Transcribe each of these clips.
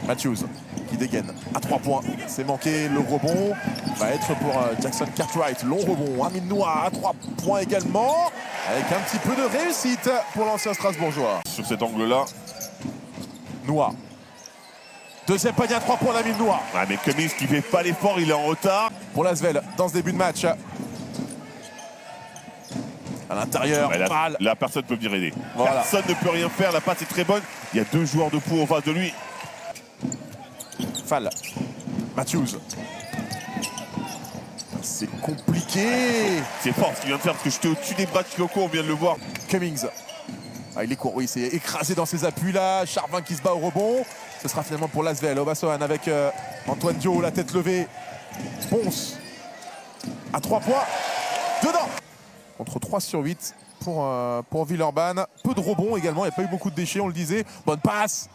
Matthews qui dégaine à 3 points. C'est manqué, le rebond va être pour Jackson Cartwright. Long rebond, Amine Noah à 3 points également. Avec un petit peu de réussite pour l'ancien Strasbourgeois. Sur cet angle-là. Noah. Deuxième panier à 3 points d'Amine Noah. Ouais, mais Cummings qui fait pas l'effort, il est en retard. Pour l'Asvel dans ce début de match. À l'intérieur, mal. Là, personne ne peut venir aider. Voilà. Personne ne peut rien faire. La passe est très bonne. Il y a 2 joueurs de Pau en face de lui. Fall. Matthews. C'est compliqué. C'est fort ce qu'il vient de faire parce que j'étais au-dessus des bras de Chicoco, on vient de le voir. Cummings. Ah, il est court, oui, il s'est écrasé dans ses appuis là. Charvin qui se bat au rebond. Ce sera finalement pour l'Asvel. Obasohan avec Antoine Dio, la tête levée. Ponce. À 3 points. Dedans. Contre 3 sur 8 pour Villeurbanne. Peu de rebonds également, il n'y a pas eu beaucoup de déchets, on le disait. Bonne passe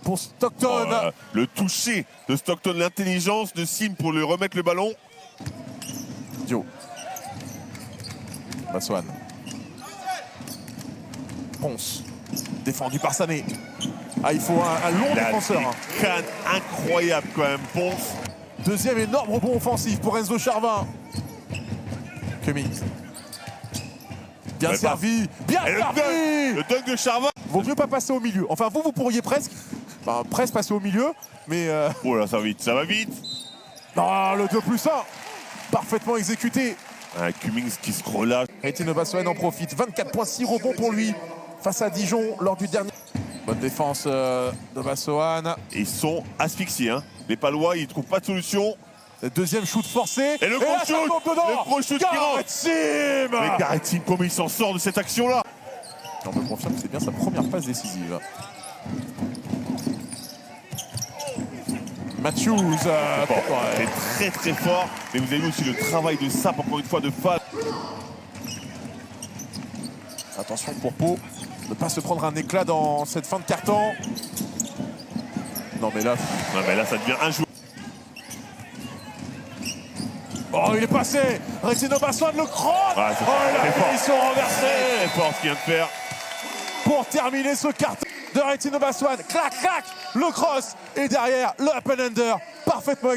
pour Stockton. Le toucher de Stockton, l'intelligence de Sim pour lui remettre le ballon. Dio. Obasohan. Ponce. Défendu par Sané. Ah, il faut un long défenseur. Canne incroyable quand même, Ponce. Deuxième énorme rebond offensif pour Enzo Charvin. Cummings. Bien servi, bien servi. Le dunk de Charvin. Vaut mieux pas passer au milieu. Enfin, vous pourriez presque passer au milieu, mais... Oh là, ça va vite, ça va vite. Non, le 2+1, parfaitement exécuté. Cummings qui se relâche. Etienne Obasohan en profite, 24,6 rebonds pour lui face à Dijon lors du dernier. Bonne défense d'Obasohan. Ils sont asphyxiés, hein. Les Palois, ils ne trouvent pas de solution. Le deuxième shoot forcé. Et le gros shoot, le gros shoot qui rentre. Sim. Mais Garrett Sim, comment il s'en sort de cette action-là? On me confirme que c'est bien sa première passe décisive. Matthews. C'est très fort. Mais vous avez vu aussi le travail de Sap, encore une fois, de Fall. Attention pour Pau, ne pas se prendre un éclat dans cette fin de carton. Non mais là ça devient un joueur. Oh, il est passé. Etienne Obasohan le crotte. Ah, la finition renversée. Très fort ce qu'il vient de faire. Pour terminer ce carton de Etienne Obasohan. Clac, clac, le cross. Et derrière, le up and under. Parfaitement.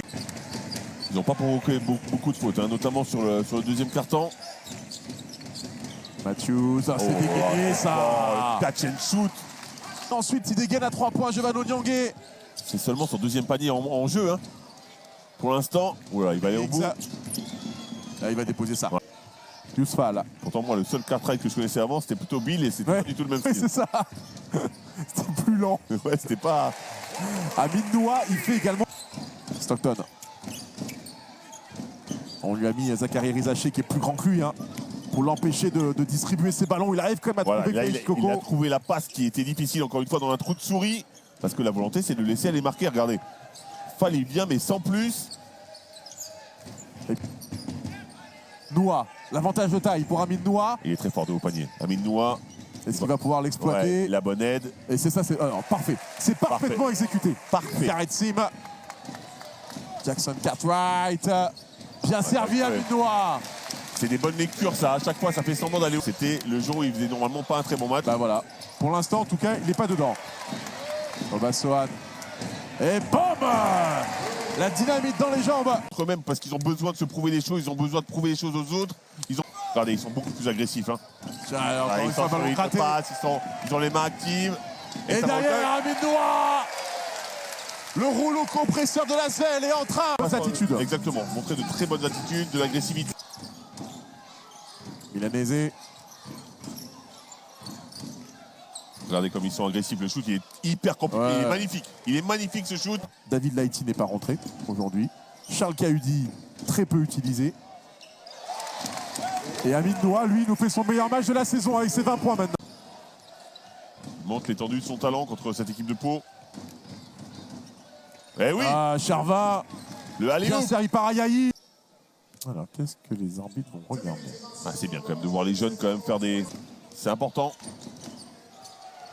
Ils n'ont pas provoqué beaucoup de fautes, hein, notamment sur le deuxième carton. Matthews, c'est dégainé ça. Catch and shoot. Ensuite, il dégaine à 3 points, Giovanni Onyangé. C'est seulement son deuxième panier en jeu. Hein. Pour l'instant, voilà, il va aller au bout. Là, il va déposer ça. Ouais. Yousfal. Pourtant, moi, le seul Cartwright que je connaissais avant, c'était plutôt Bill et c'était pas du tout le même style. C'est ça. C'était plus lent. Ouais, c'était pas... Amine Noah, il fait également... Stockton. On lui a mis Zachary Rizaché qui est plus grand que lui. Hein, pour l'empêcher de distribuer ses ballons. Il arrive quand même à trouver il a trouvé la passe qui était difficile, encore une fois, dans un trou de souris. Parce que la volonté, c'est de le laisser aller marquer. Regardez. Fall, il vient, mais sans plus. Noah, l'avantage de taille pour Amine Noah. Il est très fort de haut panier. Amine Noah. Est-ce qu'il va pouvoir l'exploiter? Ouais, la bonne aide. Et c'est ça, c'est parfait. C'est parfaitement exécuté. Parfait. Garrett Sim. Jackson Cartwright. Bien servi Amine Noah. C'est des bonnes lectures, ça. À chaque fois, ça fait semblant d'aller. C'était le jour où il faisait normalement pas un très bon match. Bah voilà. Pour l'instant, en tout cas, il n'est pas dedans. Obasohan. Et bam! La dynamite dans les jambes. Même parce qu'ils ont besoin de se prouver des choses, ils ont besoin de prouver des choses aux autres. Regardez, ils sont beaucoup plus agressifs. Hein. Ils ont les mains actives. Et derrière, Amine Noah, le rouleau compresseur de la selle est en train. Bonnes attitudes. Exactement. Montrer de très bonnes attitudes, de l'agressivité. Milanese. Regardez comme ils sont agressifs. Le shoot, il est hyper compliqué. Ouais. Il est magnifique. Il est magnifique ce shoot. David Laïti n'est pas rentré aujourd'hui. Charles Cahudi, très peu utilisé. Et Amine Noah, lui, nous fait son meilleur match de la saison avec ses 20 points maintenant. Il montre l'étendue de son talent contre cette équipe de Pau. Eh oui. Ah, Charva. Le alley-oop. Bien servi par Ayayi. Alors, qu'est-ce que les arbitres vont regarder? C'est bien quand même de voir les jeunes quand même faire des... C'est important.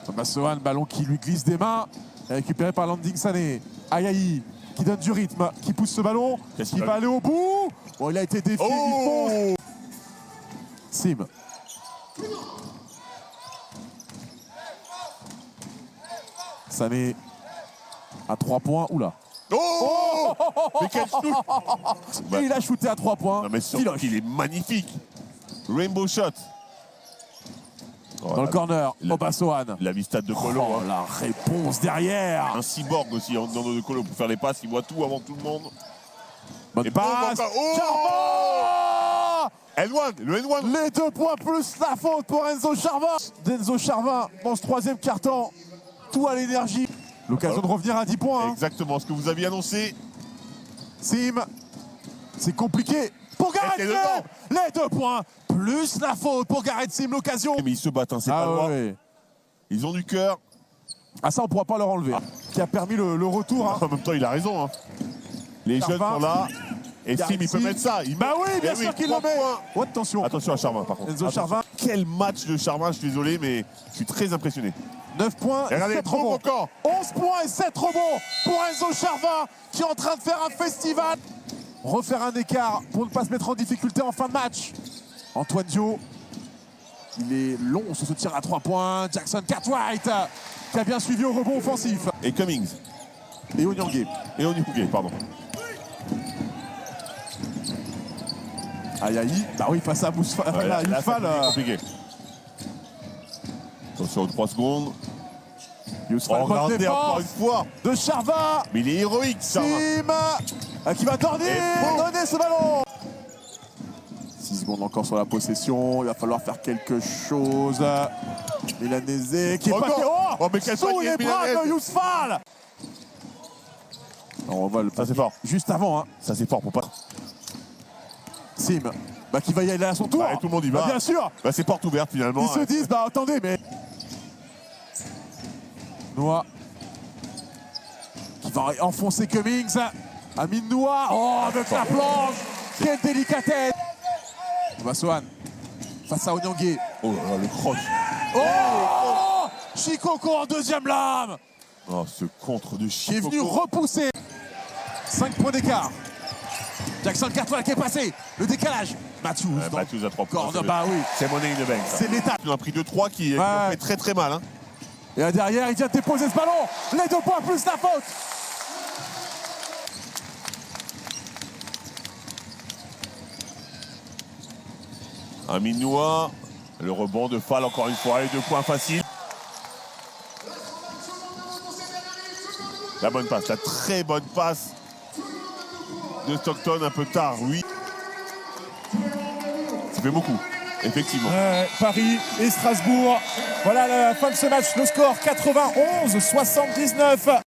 Obasohan, ballon qui lui glisse des mains, récupéré par Landing Sané. Ayayi qui donne du rythme, qui pousse ce ballon, qui va aller au bout. Bon, il a été défié, il fonce. Sim. Sané. À 3 points, oula. Oh, mais quel shoot. Bah, Et il a shooté à 3 points. non, mais surtout Filoche. qu'il est magnifique. Rainbow shot. Oh, Dans le corner, la- Obasohan. La vista de Colo. Oh, Hein. la réponse derrière. Un cyborg aussi dans nos Colo pour faire les passes. Il voit tout avant tout le monde. Bonne Et passe. boum, oh Charvin. N1, le N1. Les 2 points plus la faute pour Enzo Charvin. D'Enzo Charvin dans ce 3e quart-temps. Tout à l'énergie. L'occasion de revenir à 10 points. Hein. Exactement ce que vous aviez annoncé. Sim, c'est compliqué pour Gareth Et c'est Sim. dedans. Les 2 points plus la faute pour Gareth Sim. L'occasion. Mais ils se battent, hein, c'est pas loin. ouais. Ils ont du cœur. Ah, ça, on pourra pas leur enlever. Qui a permis le retour. Hein. En même temps, il a raison. Hein. Les Charvin. jeunes sont là. Et Sim, il peut mettre ça. Bah oui, bien Eh sûr qu'il le 3 met. points. Oh, attention. Attention à Charvin, par contre. Enzo Attention. Charvin. Quel match de Charvin, je suis désolé, mais je suis très impressionné. 9 points Et et regardez, 7 boum, rebonds. encore. 11 points et 7 rebonds pour Enzo Charvin qui est en train de faire un festival. Refaire un écart pour ne pas se mettre en difficulté en fin de match. Antoine Dio, il est long sur ce tir à 3 points. Jackson Cartwright qui a bien suivi au rebond offensif. Et Cummings. Et Onyangé. Et Onyuke, pardon. Aïe aïe, bah oui, face à Mousfa, Ouais, là, ça Yousfal. devient compliqué. Attention aux 3 secondes. Yousfal, Oh, bonne regardez encore défense une fois. de Charvin. Mais il est héroïque, Charvin. Sim qui va tordir, Et boum. donner ce ballon. 6 secondes encore sur la possession, il va falloir faire quelque chose. Milanese qui est Encore. passé Oh, mais quel sous panier, les bras Milanese. de Yousfal. On va le Ça, c'est fort. juste avant. Hein. Ça, c'est fort pour pas. Sim qui va y aller à son tour. Bah, et tout le monde y va. Bien sûr. Bah, c'est porte ouverte finalement. Ils se disent, bah attendez, mais... Noah qui va enfoncer Cummings. Amine Noah. Oh, avec la planche. Quelle délicatesse. Obasohan face à Onyangé. Oh là là, le croche. Oh, Chikoko en 2e lame. Oh, ce contre de Qui est venu Chikoko. repousser. 5 points d'écart. Jackson Cartwright qui est passé. Le décalage. Matthews. dans Matthews à 3 points. corner, bah oui. C'est monnaie in the bank. ça. C'est l'étape. Il en a pris 2-3 qui ont fait très très mal. Hein. Et là derrière, il vient de déposer ce ballon. Les 2 points plus la faute. Amine Noah, le rebond de Fall encore une fois, les 2 points faciles. La bonne passe, la très bonne passe de Stockton un peu tard, oui. Ça fait beaucoup, effectivement. Paris et Strasbourg. Voilà la fin de ce match. Le score 91-79.